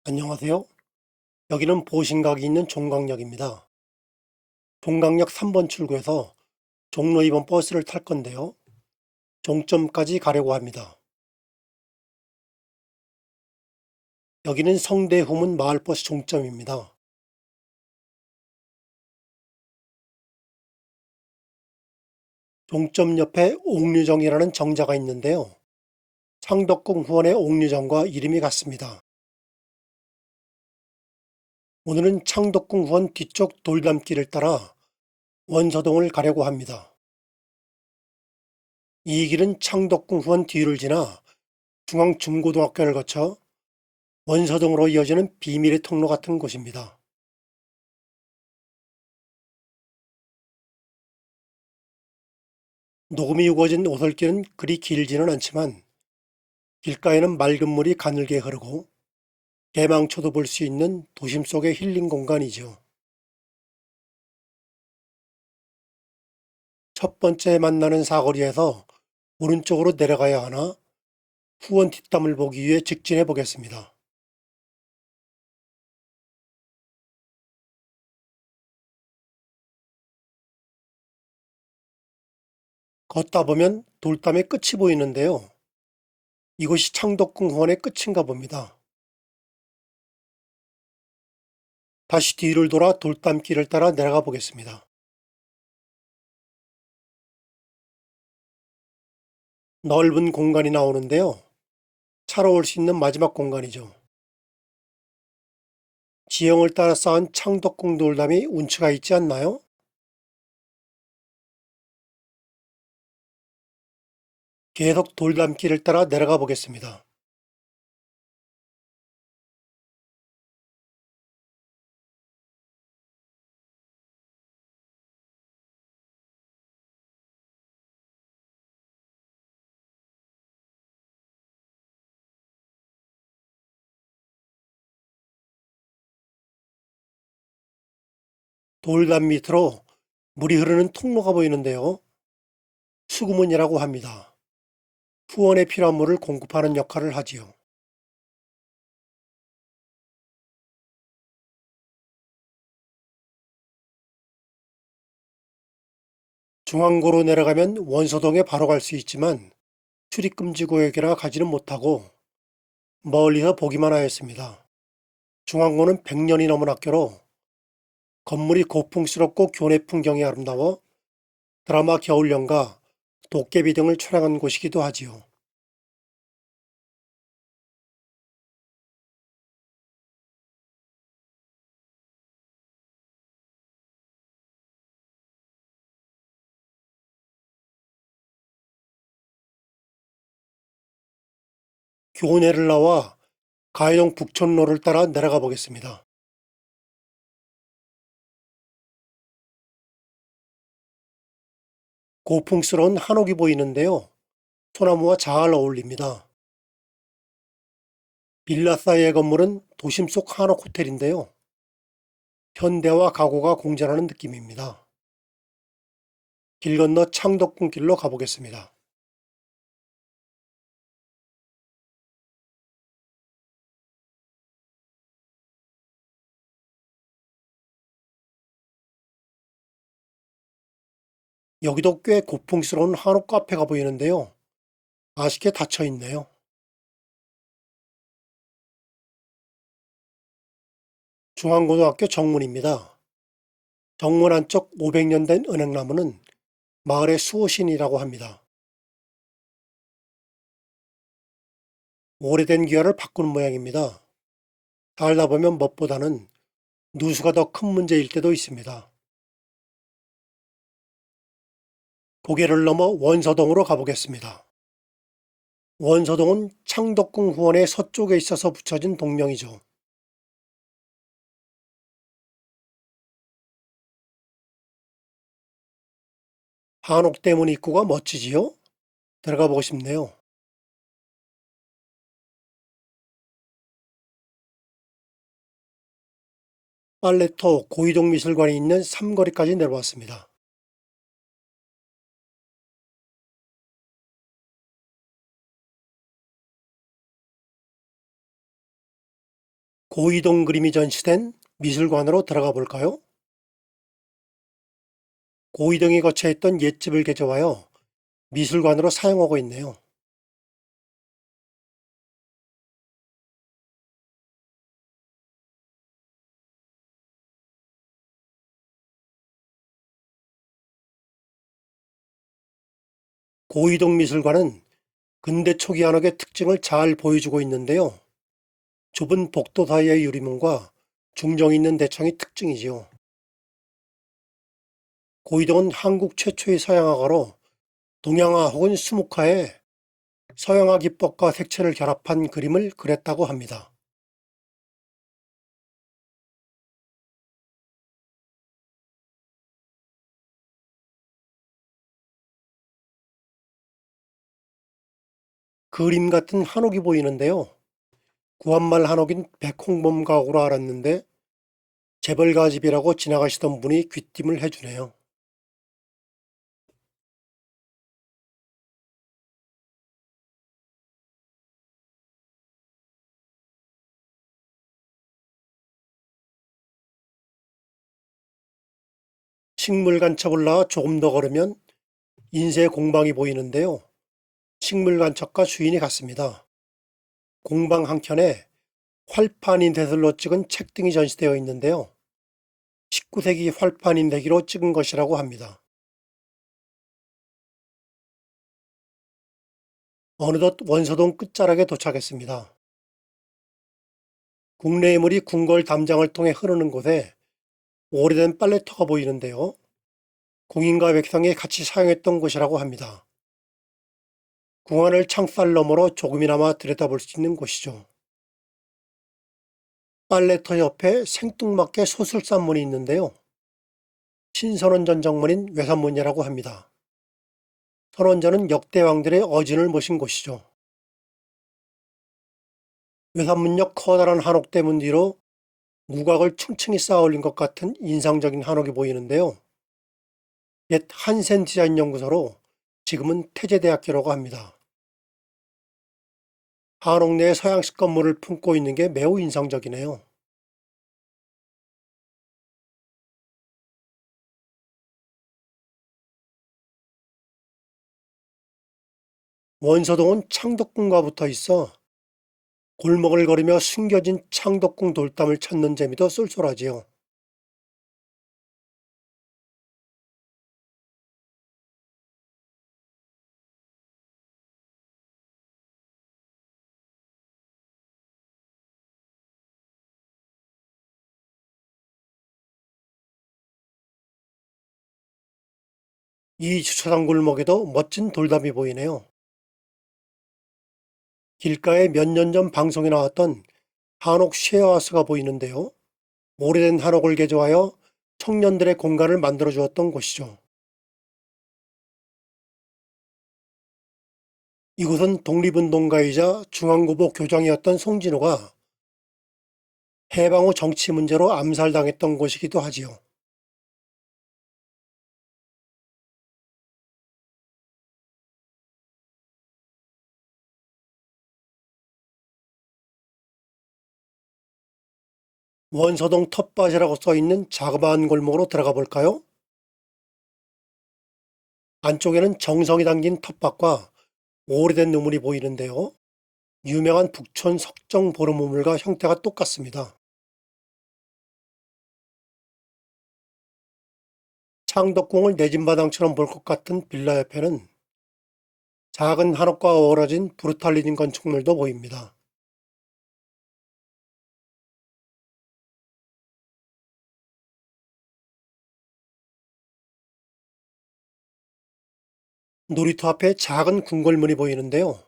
안녕하세요. 여기는 보신각이 있는 종강역입니다. 종강역 3번 출구에서 종로 2번 버스를 탈 건데요. 종점까지 가려고 합니다. 여기는 성대후문 마을버스 종점입니다. 종점 옆에 옥류정이라는 정자가 있는데요. 창덕궁 후원의 옥류정과 이름이 같습니다. 오늘은 창덕궁 후원 뒤쪽 돌담길을 따라 원서동을 가려고 합니다. 이 길은 창덕궁 후원 뒤를 지나 중앙중고등학교를 거쳐 원서동으로 이어지는 비밀의 통로 같은 곳입니다. 녹음이 우거진 오솔길은 그리 길지는 않지만 길가에는 맑은 물이 가늘게 흐르고 대망초도 볼 수 있는 도심 속의 힐링 공간이죠. 첫 번째 만나는 사거리에서 오른쪽으로 내려가야 하나 후원 뒷담을 보기 위해 직진해 보겠습니다. 걷다 보면 돌담의 끝이 보이는데요. 이곳이 창덕궁 후원의 끝인가 봅니다. 다시 뒤를 돌아 돌담길을 따라 내려가 보겠습니다. 넓은 공간이 나오는데요. 차로 올 수 있는 마지막 공간이죠. 지형을 따라 쌓은 창덕궁 돌담이 운치가 있지 않나요? 계속 돌담길을 따라 내려가 보겠습니다. 돌담 밑으로 물이 흐르는 통로가 보이는데요. 수구문이라고 합니다. 후원에 필요한 물을 공급하는 역할을 하지요. 중앙고로 내려가면 원서동에 바로 갈 수 있지만 출입금지 구역이라 가지는 못하고 멀리서 보기만 하였습니다. 중앙고는 100년이 넘은 학교로 건물이 고풍스럽고 교내 풍경이 아름다워 드라마 겨울연가, 도깨비 등을 촬영한 곳이기도 하지요. 교내를 나와 가해동 북촌로를 따라 내려가 보겠습니다. 고풍스러운 한옥이 보이는데요. 소나무와 잘 어울립니다. 빌라 사이의 건물은 도심 속 한옥 호텔인데요. 현대와 가구가 공존하는 느낌입니다. 길 건너 창덕궁길로 가보겠습니다. 여기도 꽤 고풍스러운 한옥 카페가 보이는데요. 아쉽게 닫혀 있네요. 중앙고등학교 정문입니다. 정문 안쪽 500년 된 은행나무는 마을의 수호신이라고 합니다. 오래된 기와를 바꾸는 모양입니다. 살다 보면 멋보다는 누수가 더 큰 문제일 때도 있습니다. 고개를 넘어 원서동으로 가보겠습니다. 원서동은 창덕궁 후원의 서쪽에 있어서 붙여진 동명이죠. 한옥대문 입구가 멋지지요? 들어가 보고 싶네요. 빨래터 고이동 미술관이 있는 삼거리까지 내려왔습니다. 고이동 그림이 전시된 미술관으로 들어가 볼까요? 고이동이 거처했던 옛집을 개조하여 미술관으로 사용하고 있네요. 고이동 미술관은 근대 초기 한옥의 특징을 잘 보여주고 있는데요. 좁은 복도 사이의 유리문과 중정 있는 대창이 특징이지요. 고이동은 한국 최초의 서양화가로 동양화 혹은 수묵화에 서양화 기법과 색채를 결합한 그림을 그렸다고 합니다. 그림 같은 한옥이 보이는데요. 구한말 한옥인 백홍범 가구로 알았는데 재벌가집이라고 지나가시던 분이 귀띔을 해주네요. 식물 간첩 올라와 조금 더 걸으면 인쇄 공방이 보이는데요. 식물 간첩과 주인이 같습니다. 공방 한켠에 활판인 대들로 찍은 책 등이 전시되어 있는데요. 19세기 활판인 대기로 찍은 것이라고 합니다. 어느덧 원서동 끝자락에 도착했습니다. 국내의 물이 궁궐 담장을 통해 흐르는 곳에 오래된 빨래터가 보이는데요. 궁인과 백성이 같이 사용했던 곳이라고 합니다. 궁안을 창살 너머로 조금이나마 들여다볼 수 있는 곳이죠. 빨래터 옆에 생뚱맞게 소술산문이 있는데요. 신선원 전정문인 외산문이라고 합니다. 선원전은 역대 왕들의 어진을 모신 곳이죠. 외산문역 커다란 한옥 대문 뒤로 무각을 층층이 쌓아 올린 것 같은 인상적인 한옥이 보이는데요. 옛 한센 디자인 연구소로 지금은 태제대학교라고 합니다. 한옥 내에 서양식 건물을 품고 있는 게 매우 인상적이네요. 원서동은 창덕궁과 붙어 있어 골목을 걸으며 숨겨진 창덕궁 돌담을 찾는 재미도 쏠쏠하지요. 이 주차장 골목에도 멋진 돌담이 보이네요. 길가에 몇 년 전 방송에 나왔던 한옥 쉐어하우스가 보이는데요. 오래된 한옥을 개조하여 청년들의 공간을 만들어 주었던 곳이죠. 이곳은 독립운동가이자 중앙고보 교장이었던 송진호가 해방 후 정치 문제로 암살당했던 곳이기도 하지요. 원서동 텃밭이라고 써있는 자그마한 골목으로 들어가 볼까요? 안쪽에는 정성이 담긴 텃밭과 오래된 우물이 보이는데요. 유명한 북촌 석정 보름 우물과 형태가 똑같습니다. 창덕궁을 내진마당처럼 볼 것 같은 빌라 옆에는 작은 한옥과 어우러진 부르탈리즘 건축물도 보입니다. 놀이터 앞에 작은 궁궐문이 보이는데요.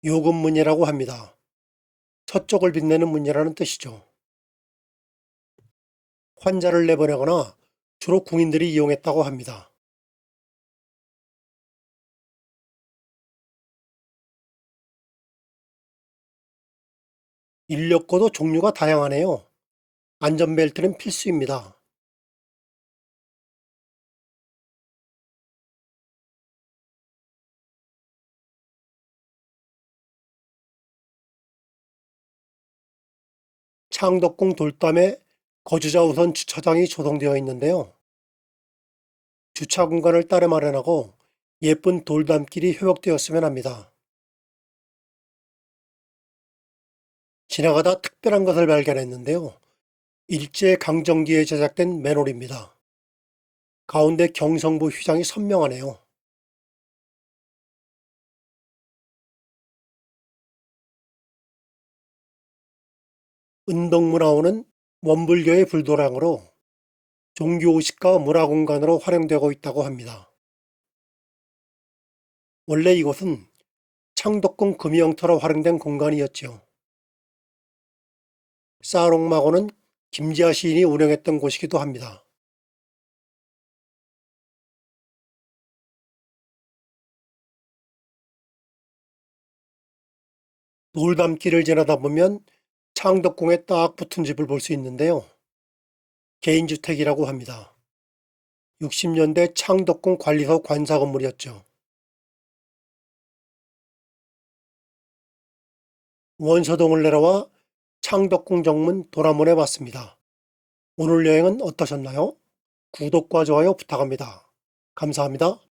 요금문이라고 합니다. 서쪽을 빛내는 문이라는 뜻이죠. 환자를 내보내거나 주로 궁인들이 이용했다고 합니다. 인력거도 종류가 다양하네요. 안전벨트는 필수입니다. 창덕궁 돌담에 거주자 우선 주차장이 조성되어 있는데요. 주차 공간을 따로 마련하고 예쁜 돌담길이 효역되었으면 합니다. 지나가다 특별한 것을 발견했는데요. 일제강점기에 제작된 맨홀입니다. 가운데 경성부 휘장이 선명하네요. 은덕문화원은 원불교의 불도량으로 종교의식과 문화공간으로 활용되고 있다고 합니다. 원래 이곳은 창덕궁 금이영터로 활용된 공간이었지요. 사롱마고는 김지아 시인이 운영했던 곳이기도 합니다. 돌담길을 지나다 보면 창덕궁에 딱 붙은 집을 볼 수 있는데요. 개인주택이라고 합니다. 60년대 창덕궁 관리소 관사 건물이었죠. 원서동을 내려와 창덕궁 정문 도람원에 왔습니다. 오늘 여행은 어떠셨나요? 구독과 좋아요 부탁합니다. 감사합니다.